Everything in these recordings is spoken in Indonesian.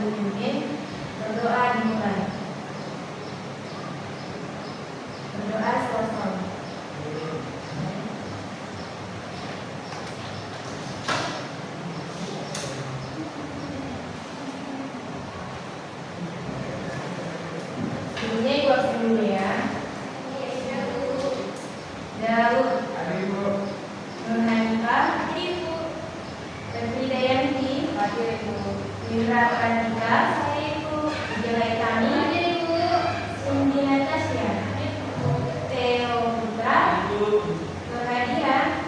dipimpin, berdoa dimulai. Berdoa selesai. Sebelumnya ibu absen dulu ya. Daud, Nurhanifah, Dayanti, Wira Pradika, Jelaitani, Cindy Natasha, Theo Putra, Nurhadiah,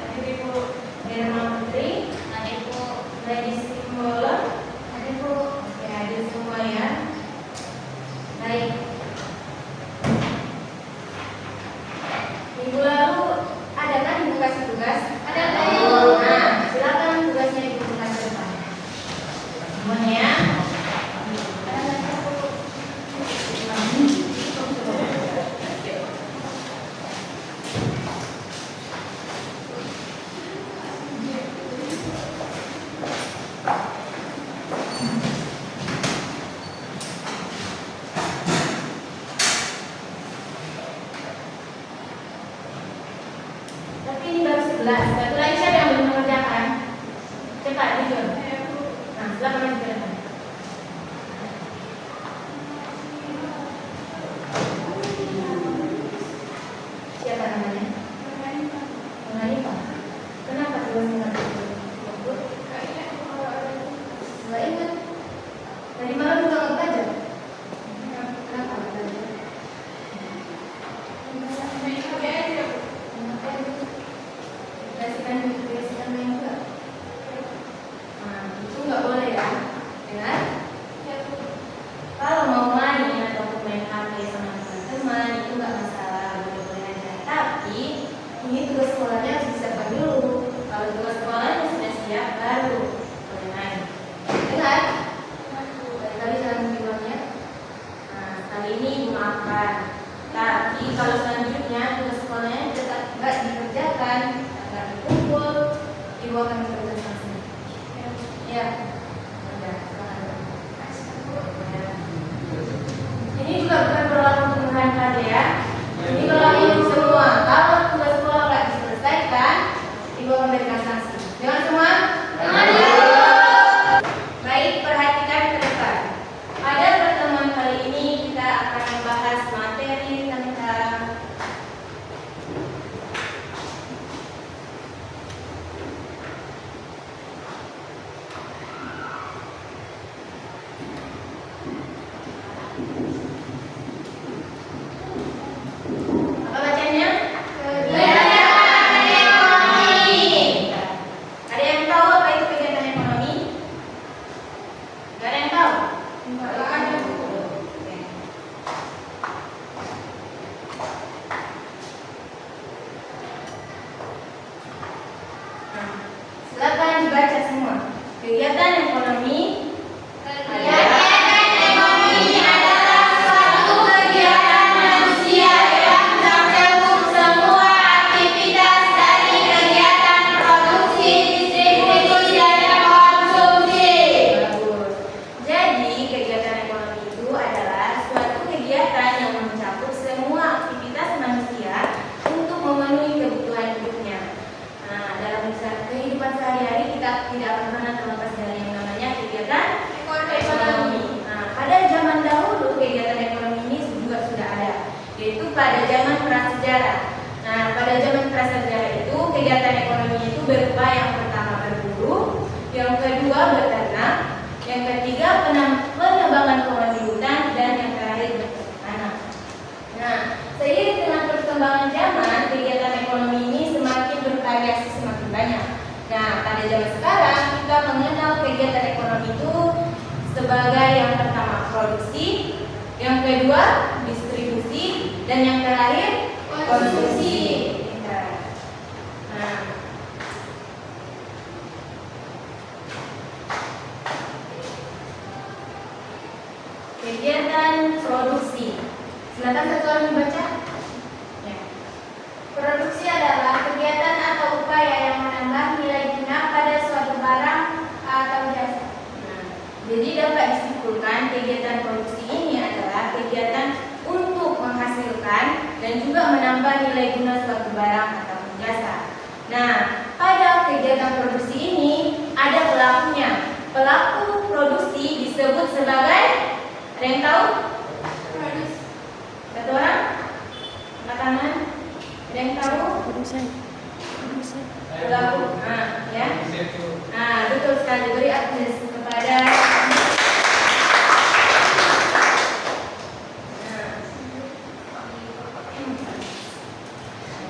Derma Putri, Lady Simbolo, ya hadir semua ya. Baik. Minggu lalu ada kan ibu kasih tugas? Ada. Nah, silakan tugasnya ibu kasih depan. Semuanya ya. Tapi ini baru 11. Satu lagi siapa yang belum mengerjakan? Cepat, jujur. Nah, silakan mengerjakan. Siapa namanya? Nurhanifah. Kenapa tugasnya nggak disebut? Nggak ingat. Tadi malam juga nggak belajar. Kenapa nggak belajar? Kasihkan main juga. Nah, itu nggak boleh ya, dengar? Kalau mau main atau main HP sama teman-teman itu nggak masalah, boleh aja. Tapi ini tugas sekolahnya harus disiapkan dulu. Kalau tugas sekolahnya sudah siap, baru boleh main. Dengar? Kali jangan bilangnya. Nah, kali ini ibu maafkan. Tapi kalau selanjutnya tugas sekolahnya tetap nggak dikerjakan, nggak dikumpul, ibu akan bekerja sanksi. Ya. Ini juga bukan berlaku untuk Nurhanifah ya. Ini berlaku untuk semua. Kalau tugas sekolah nggak diselesaikan, ibu akan berikan sanksi. Jangan semua. Baik, perhatikan ke depan. Pada pertemuan kali ini kita akan membahas materi tentang apa bacanya? Kegiatan ekonomi. Ada yang tahu apa itu kegiatan ekonomi? Gak ada yang tahu? Enggak ada. Oke. Nah, silakan dibaca semua. Kegiatan ekonomi adalah suatu kegiatan manusia yang mencakup semua aktivitas dari kegiatan produksi, distribusi, dan konsumsi. Bagus. Jadi kegiatan ekonomi itu adalah suatu kegiatan yang mencakup semua aktivitas manusia untuk memenuhi kebutuhan hidupnya. Nah, dalam kehidupan sehari-hari kita tidak akan pernah terlepas dari yang namanya kegiatan ekonomi. Nah, pada zaman dahulu kegiatan ekonomi ini juga sudah ada, yaitu pada zaman prasejarah. Nah, pada zaman prasejarah itu kegiatan ekonomi itu berupa yang pertama berburu, yang kedua beternak, yang ketiga penebangan pohon di hutan, dan yang terakhir bertanam. Nah, seiring dengan perkembangan zaman, kegiatan ekonomi ini semakin bervariasi, semakin banyak. Nah, pada zaman sekarang kita mengenal kegiatan ekonomi itu sebagai yang pertama produksi, yang kedua distribusi, dan yang terakhir konsumsi. Nah, kegiatan produksi. Silakan satu orang membaca. Ya. Produksi adalah kegiatan atau upaya yang menambah nilai guna pada suatu barang atau jasa. Nah, jadi dapat disimpulkan kegiatan produksi ini adalah kegiatan untuk menghasilkan dan juga menambah nilai guna suatu barang atau jasa. Nah, pada kegiatan produksi ini ada pelakunya. Pelaku produksi disebut sebagai, ada yang tahu? Satu orang? Angkat tangan. Ada yang tahu? Pelaku. Nah, ya. Nah, betul sekali. Beri aplaus kepada.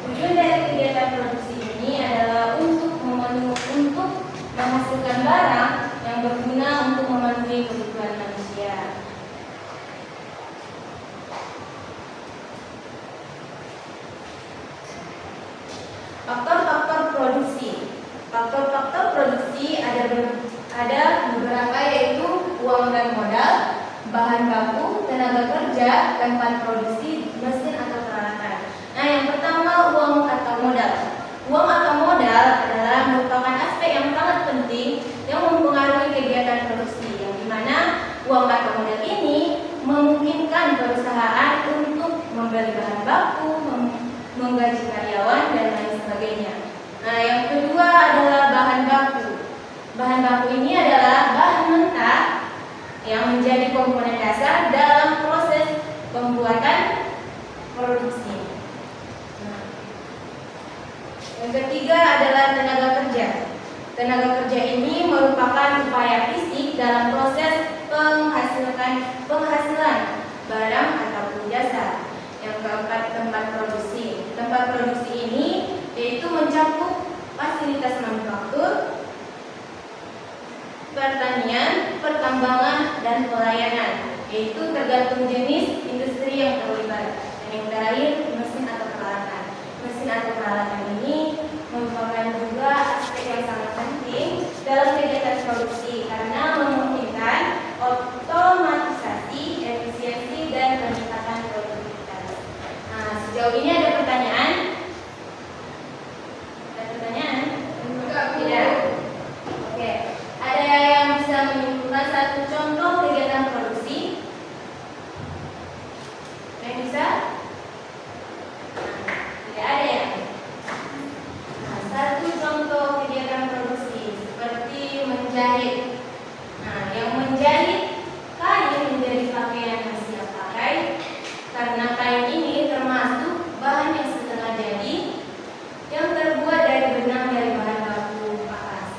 Tujuan dari kegiatan produksi ini adalah untuk menghasilkan barang yang berguna untuk memenuhi kebutuhan manusia. Faktor-faktor produksi. Faktor-faktor produksi ada beberapa, yaitu uang dan modal, bahan baku, tenaga kerja, tempat produksi, mesin atau peralatan. Nah, yang pertama, uang atau modal. Uang atau modal adalah merupakan aspek yang sangat penting yang mempengaruhi kegiatan produksi, yang dimana uang atau modal ini memungkinkan perusahaan untuk membeli bahan baku, menggaji karyawan, dan lain sebagainya. Nah, yang kedua adalah bahan baku. Bahan baku ini adalah bahan mentah yang menjadi komponen dasar dalam proses pembuatan produksi. Nah, yang ketiga adalah tenaga kerja. Tenaga kerja ini merupakan upaya fisik dalam proses penghasilan barang ataupun jasa. Yang keempat, tempat produksi. Tempat produksi ini yaitu mencakup fasilitas manufaktur, pertanian, pertambangan, dan pelayanan, yaitu tergantung jenis industri yang terlibat. Dan yang terakhir, mesin atau peralatan. Mesin atau peralatan ini merupakan juga aspek yang sangat penting dalam kegiatan produksi karena memungkinkan otomatisasi, efisiensi, dan peningkatan produktivitas. Nah, sejauh ini ada pertanyaan? Ada pertanyaan? Tidak. Oke. Ada yang bisa menyimpulkan satu contoh kegiatan produksi? Yang bisa? Nah, tidak ada ya? Nah, satu contoh kegiatan produksi seperti menjahit. Nah, yang menjahit kain menjadi pakaian yang siap pakai karena kain ini termasuk bahan yang setengah jadi yang terbuat dari benang dari bahan baku kapas.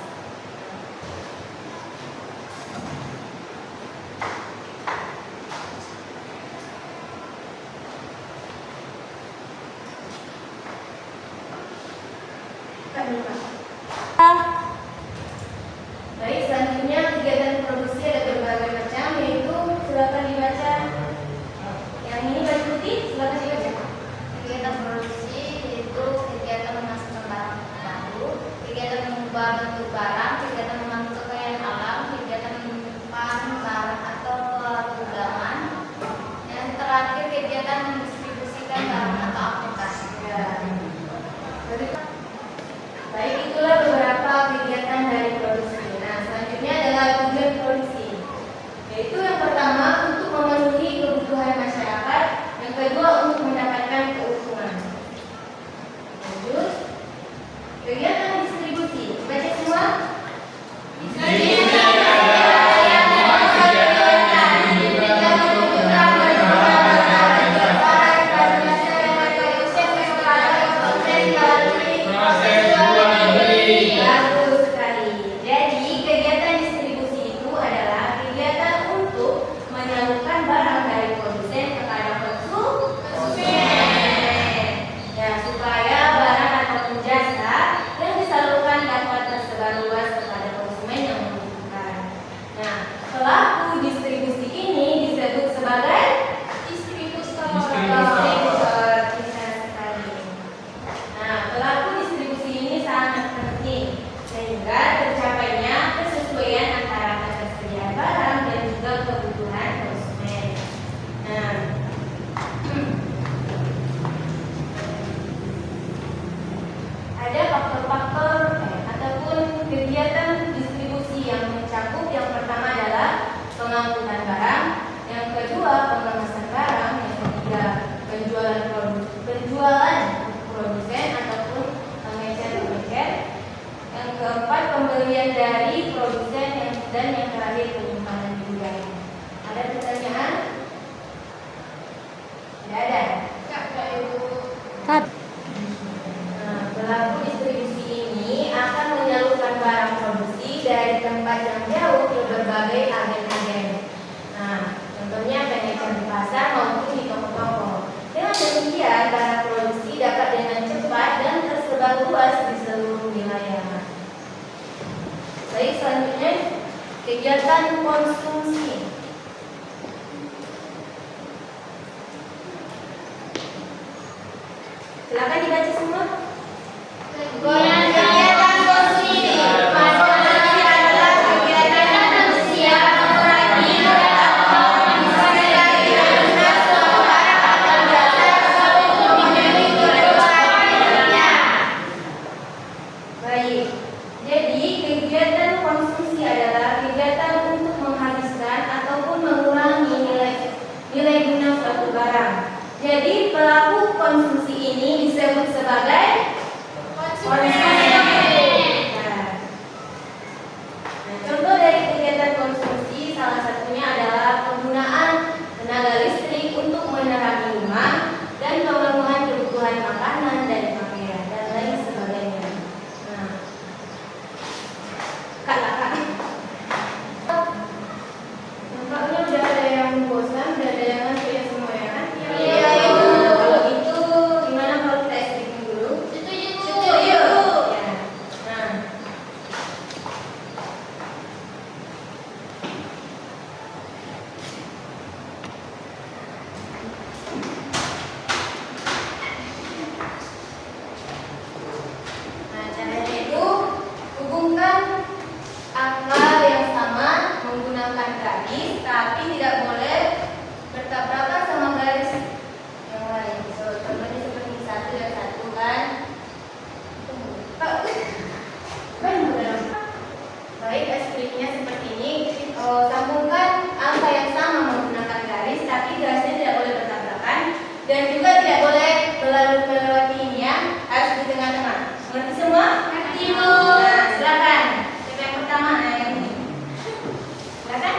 Baik, selanjutnya kegiatan produksi ada berbagai macam, yaitu silakan dibaca. Yang ini baju putih, silakan dibaca. Kegiatan produksi yaitu kegiatan menghasilkan barang baru, kegiatan mengubah bentuk barang, kegiatan mengatur kekayaan alam, kegiatan menyimpan barang atau perdagangan. Yang terakhir kegiatan mendistribusikan barang atau aplikasi. Baik, demikian, barang produksi dapat dengan cepat dan tersebar luas di seluruh wilayah. Baik, selanjutnya kegiatan konsumsi. Silakan dibaca semua. Kegiatan konsumsi adalah kegiatan manusia mengurangi atau mengurangi suatu barang atau jasa untuk menjadi kebutuhannya. Baik. Jadi kegiatan konsumsi adalah kegiatan untuk menghabiskan ataupun mengurangi nilai guna suatu barang. Jadi pelaku konsumsi ini disebut sebagai konsumen. Nah, contoh dari kegiatan konsumsi salah satunya adalah penggunaan tenaga listrik untuk menerangi rumah dan pemenuhan kebutuhan makanan dan pakaian dan lain sebagainya. Nah, kak. Nampaknya udah ada yang bosan, udah ada yang ngerti ya semua ya kan? Iya. Kalau gitu gimana kalau kita explain dulu? Setuju. Ya. Nah, caranya itu hubungkan angka yang sama menggunakan garis, tapi tidak boleh bertabrakan sama garis yang lain. Contohnya seperti 1 dan 1 kan? Baik, ekspliksinya seperti ini. Sambungkan angka yang sama menggunakan garis, tapi garisnya tidak boleh bertabrakan dan juga tidak boleh melewati ini ya, harus di tengah-tengah. Mengerti semua? Ngerti, Bu. Nah, silakan. Siapa yang pertama? Nah, yang ini. Silakan.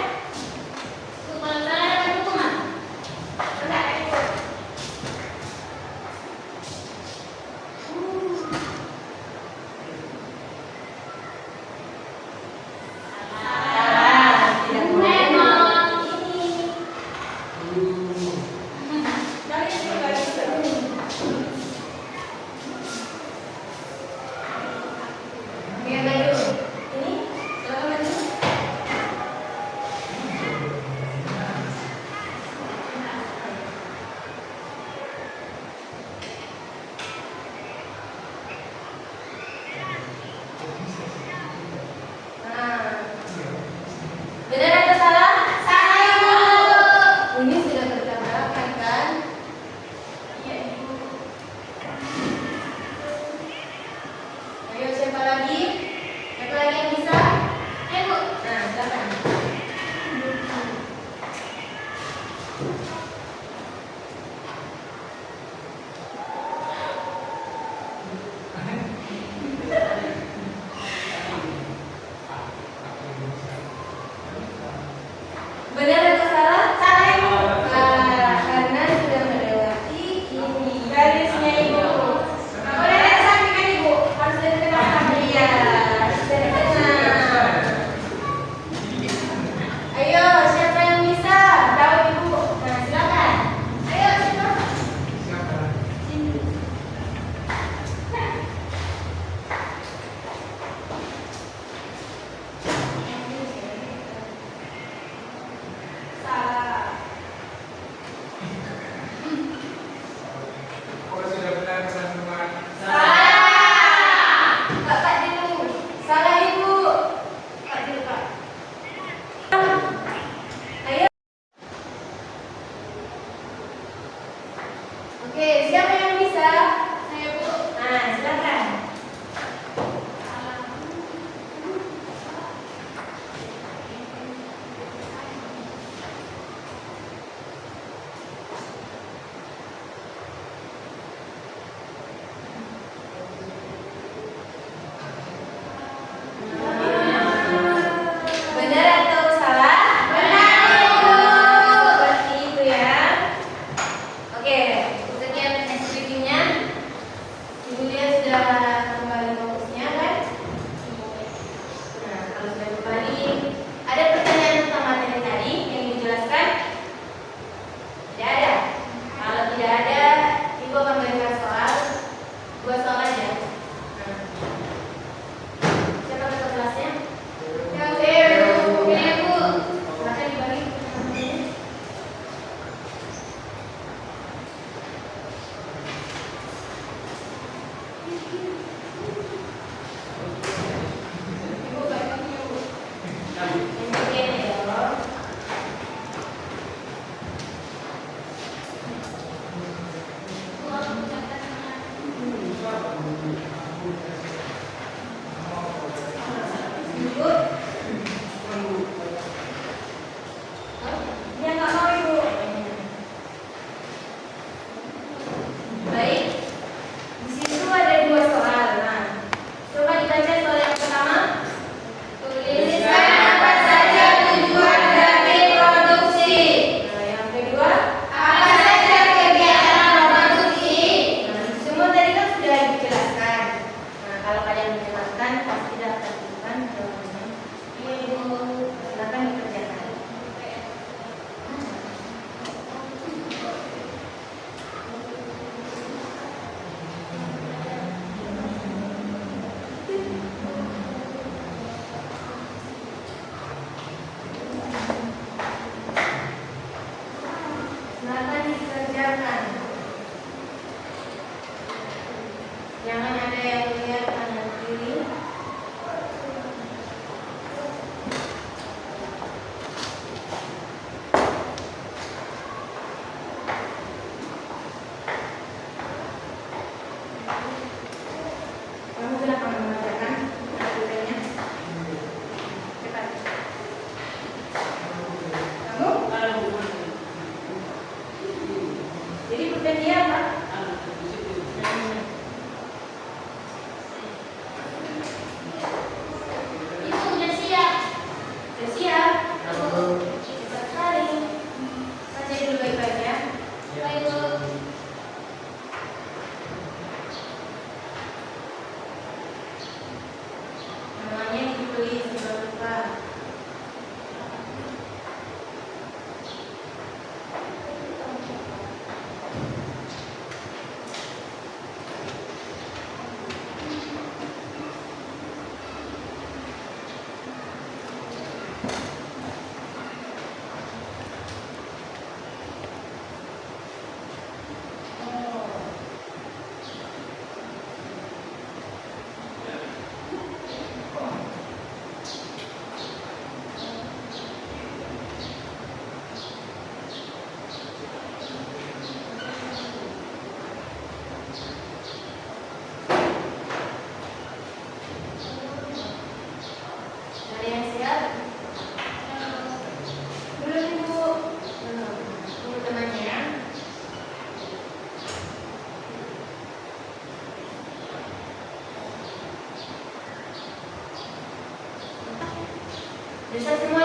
Silakan dibagi. Ibu bagi yuk. Yang bagian ya. Dia nggak mau ibu. Baik. Di situ ada 2 soal. Nah, coba dibaca soal yang pertama. Tuliskan apa saja tujuan dari produksi. Nah, yang kedua. Apa saja kegiatan produksi. Nah, semua tadi kan sudah dijelaskan. Nah, kalau kalian menjelaskan pasti dapat bukan jawabannya. Ibu, silakan dikerjakan. Silakan dikerjakan. Jangan ada yang lihat kanan kiri. Kamu silakan mengerjakan hasilnya. Cepat. Kamu? Jadi bukan dia apa? Itu udah siap. Udah siap. Cepat sekali. Baca dulu baik-baik ya. Baik, Bu. Namanya ditulis jangan lupa. Ada yang siap? Belum, Ibu. Belum. Tunggu temannya ya. Bisa semua